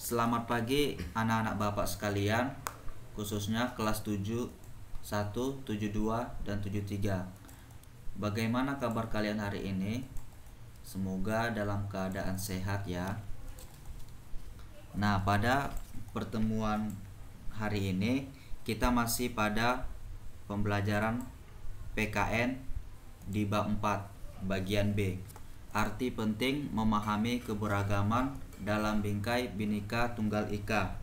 Selamat pagi anak-anak Bapak sekalian, khususnya kelas 7, 1, 72, dan 73. Bagaimana kabar kalian hari ini? Semoga dalam keadaan sehat ya. Nah, pada pertemuan hari ini kita masih pada pembelajaran PKN di bab 4 bagian B. Arti penting memahami keberagaman dalam bingkai Bhinneka Tunggal Ika.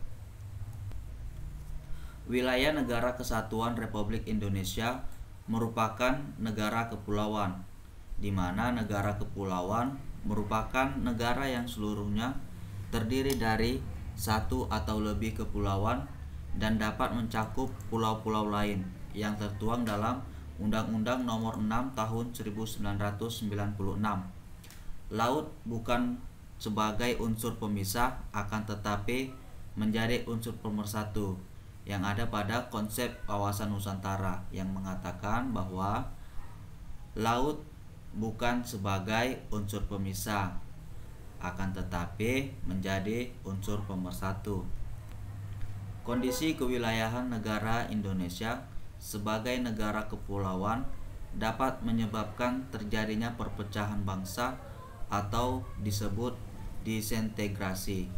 Wilayah Negara Kesatuan Republik Indonesia merupakan negara kepulauan, di mana negara kepulauan merupakan negara yang seluruhnya terdiri dari satu atau lebih kepulauan dan dapat mencakup pulau-pulau lain yang tertuang dalam Undang-Undang Nomor 6 Tahun 1996. Laut bukan sebagai unsur pemisah, akan tetapi menjadi unsur pemersatu yang ada pada konsep wawasan Nusantara yang mengatakan bahwa laut bukan sebagai unsur pemisah, akan tetapi menjadi unsur pemersatu. Kondisi kewilayahan negara Indonesia sebagai negara kepulauan dapat menyebabkan terjadinya perpecahan bangsa atau disebut disintegrasi.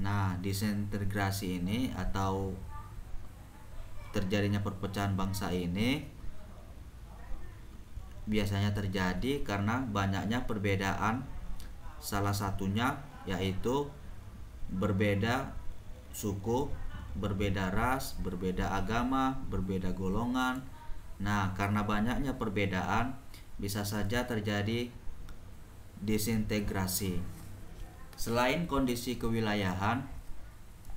Nah, disintegrasi ini atau terjadinya perpecahan bangsa ini biasanya terjadi karena banyaknya perbedaan. Salah satunya yaitu berbeda suku, berbeda ras, berbeda agama, berbeda golongan. Nah, karena banyaknya perbedaan bisa saja terjadi disintegrasi. Selain kondisi kewilayahan,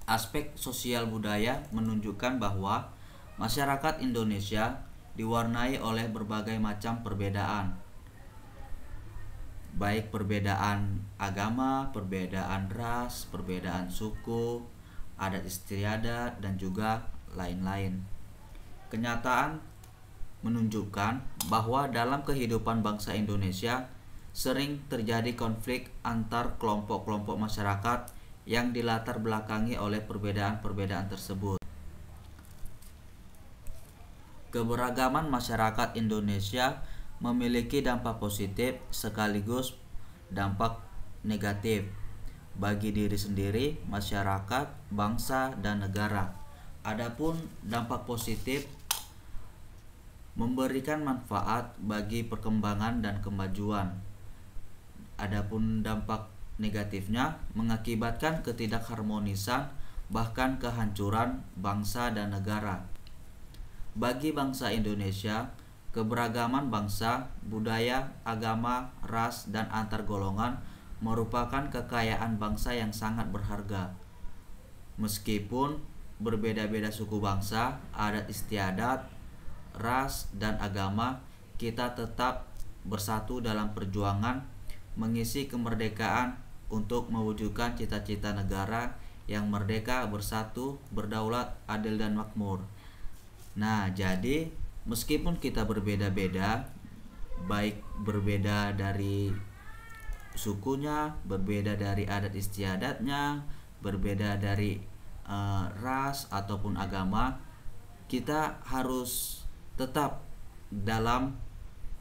aspek sosial budaya menunjukkan bahwa masyarakat Indonesia diwarnai oleh berbagai macam perbedaan, baik perbedaan agama, perbedaan ras, perbedaan suku, adat istiadat, dan juga lain-lain. Kenyataan menunjukkan bahwa dalam kehidupan bangsa Indonesia sering terjadi konflik antar kelompok-kelompok masyarakat yang dilatar belakangi oleh perbedaan-perbedaan tersebut. Keberagaman masyarakat Indonesia memiliki dampak positif sekaligus dampak negatif bagi diri sendiri, masyarakat, bangsa, dan negara. Adapun dampak positif memberikan manfaat bagi perkembangan dan kemajuan. Adapun dampak negatifnya mengakibatkan ketidakharmonisan bahkan kehancuran bangsa dan negara. Bagi bangsa Indonesia, keberagaman bangsa, budaya, agama, ras, dan antar golongan merupakan kekayaan bangsa yang sangat berharga. Meskipun berbeda-beda suku bangsa, adat istiadat, ras, dan agama, kita tetap bersatu dalam perjuangan mengisi kemerdekaan untuk mewujudkan cita-cita negara yang merdeka, bersatu, berdaulat, adil, dan makmur. Nah, jadi meskipun kita berbeda-beda, baik berbeda dari sukunya, berbeda dari adat istiadatnya, berbeda dari ras ataupun agama, kita harus tetap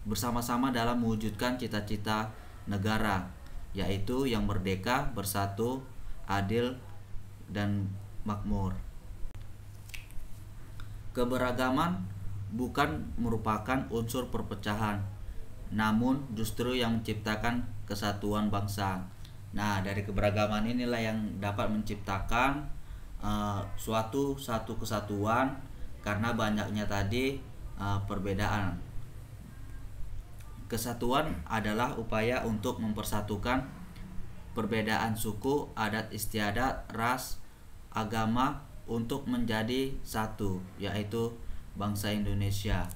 bersama-sama dalam mewujudkan cita-cita negara, yaitu yang merdeka, bersatu, adil, dan makmur. Keberagaman bukan merupakan unsur perpecahan, namun justru yang menciptakan kesatuan bangsa. Nah, dari keberagaman inilah yang dapat menciptakan suatu kesatuan karena banyaknya tadi perbedaan. Kesatuan adalah upaya untuk mempersatukan perbedaan suku, adat istiadat, ras, agama untuk menjadi satu, yaitu bangsa Indonesia.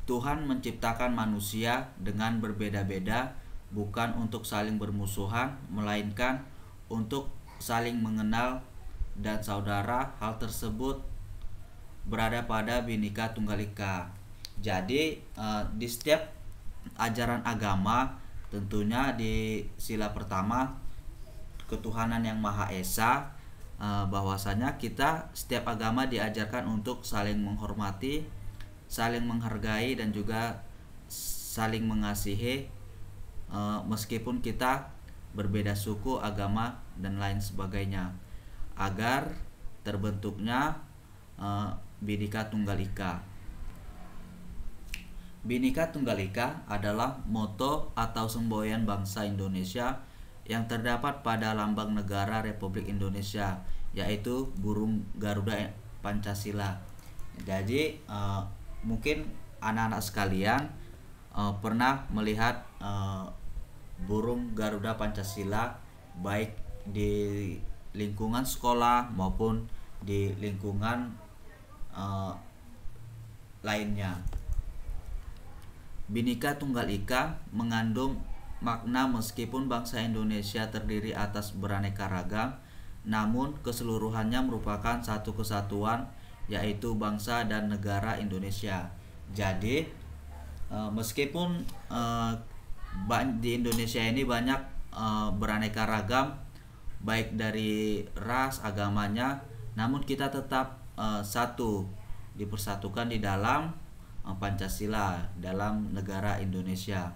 Tuhan menciptakan manusia dengan berbeda-beda bukan untuk saling bermusuhan, melainkan untuk saling mengenal dan saudara. Hal tersebut berada pada Bhinneka Tunggal Ika. Jadi di setiap ajaran agama tentunya di sila pertama ketuhanan yang Maha Esa, bahwasanya kita setiap agama diajarkan untuk saling menghormati, saling menghargai dan juga saling mengasihi, meskipun kita berbeda suku, agama dan lain sebagainya, agar terbentuknya Bhinneka Tunggal Ika. Bhinneka Tunggal Ika adalah moto atau semboyan bangsa Indonesia yang terdapat pada lambang negara Republik Indonesia, yaitu burung Garuda Pancasila. Jadi mungkin anak-anak sekalian pernah melihat burung Garuda Pancasila baik di lingkungan sekolah maupun di lingkungan lainnya. Bhinneka Tunggal Ika mengandung makna meskipun bangsa Indonesia terdiri atas beraneka ragam, namun keseluruhannya merupakan satu kesatuan, yaitu bangsa dan negara Indonesia. Jadi meskipun di Indonesia ini banyak beraneka ragam baik dari ras, agamanya, namun kita tetap satu, dipersatukan di dalam Pancasila, dalam negara Indonesia.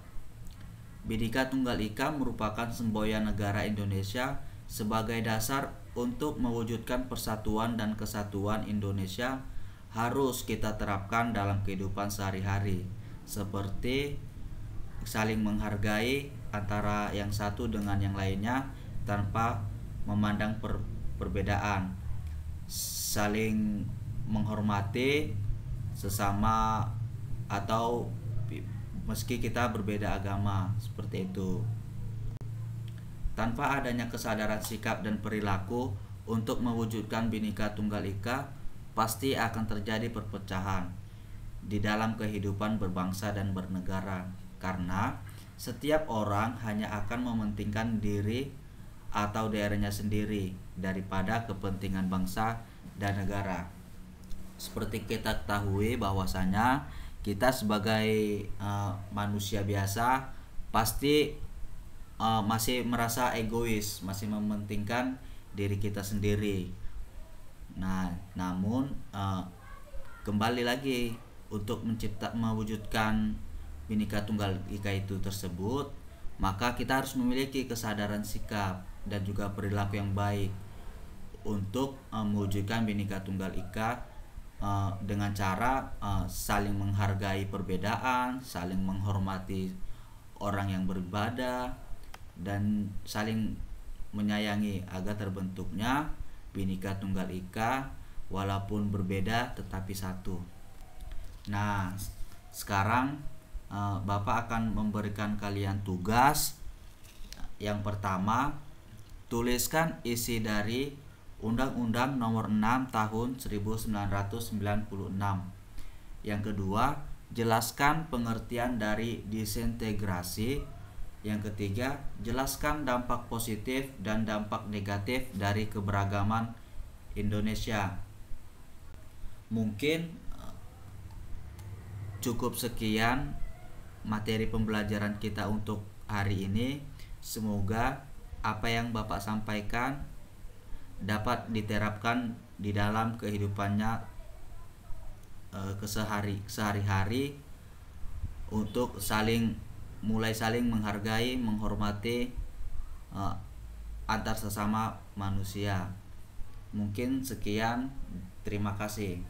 Bhinneka Tunggal Ika merupakan semboyan negara Indonesia sebagai dasar untuk mewujudkan persatuan dan kesatuan Indonesia. Harus kita terapkan dalam kehidupan sehari-hari, seperti saling menghargai antara yang satu dengan yang lainnya tanpa memandang perbedaan, saling menghormati sesama atau meski kita berbeda agama, seperti itu. Tanpa adanya kesadaran sikap dan perilaku untuk mewujudkan Bhinneka Tunggal Ika, pasti akan terjadi perpecahan di dalam kehidupan berbangsa dan bernegara, karena setiap orang hanya akan mementingkan diri atau daerahnya sendiri daripada kepentingan bangsa dan negara. Seperti kita ketahui bahwasanya kita sebagai manusia biasa pasti masih merasa egois, masih mementingkan diri kita sendiri. Nah, namun kembali lagi untuk mewujudkan Bhinneka Tunggal Ika itu tersebut, maka kita harus memiliki kesadaran sikap dan juga perilaku yang baik untuk mewujudkan Bhinneka Tunggal Ika dengan cara saling menghargai perbedaan, saling menghormati orang yang beribadah, dan saling menyayangi agar terbentuknya Bhinneka Tunggal Ika walaupun berbeda tetapi satu. Nah, sekarang Bapak akan memberikan kalian tugas. Yang pertama, tuliskan isi dari Undang-Undang Nomor 6 Tahun 1996. Yang kedua, jelaskan pengertian dari disintegrasi. Yang ketiga, jelaskan dampak positif dan dampak negatif dari keberagaman Indonesia. Mungkin cukup sekian materi pembelajaran kita untuk hari ini. Semoga apa yang Bapak sampaikan dapat diterapkan di dalam kehidupannya sehari-hari untuk mulai saling menghargai, menghormati antar sesama manusia. Mungkin sekian, terima kasih.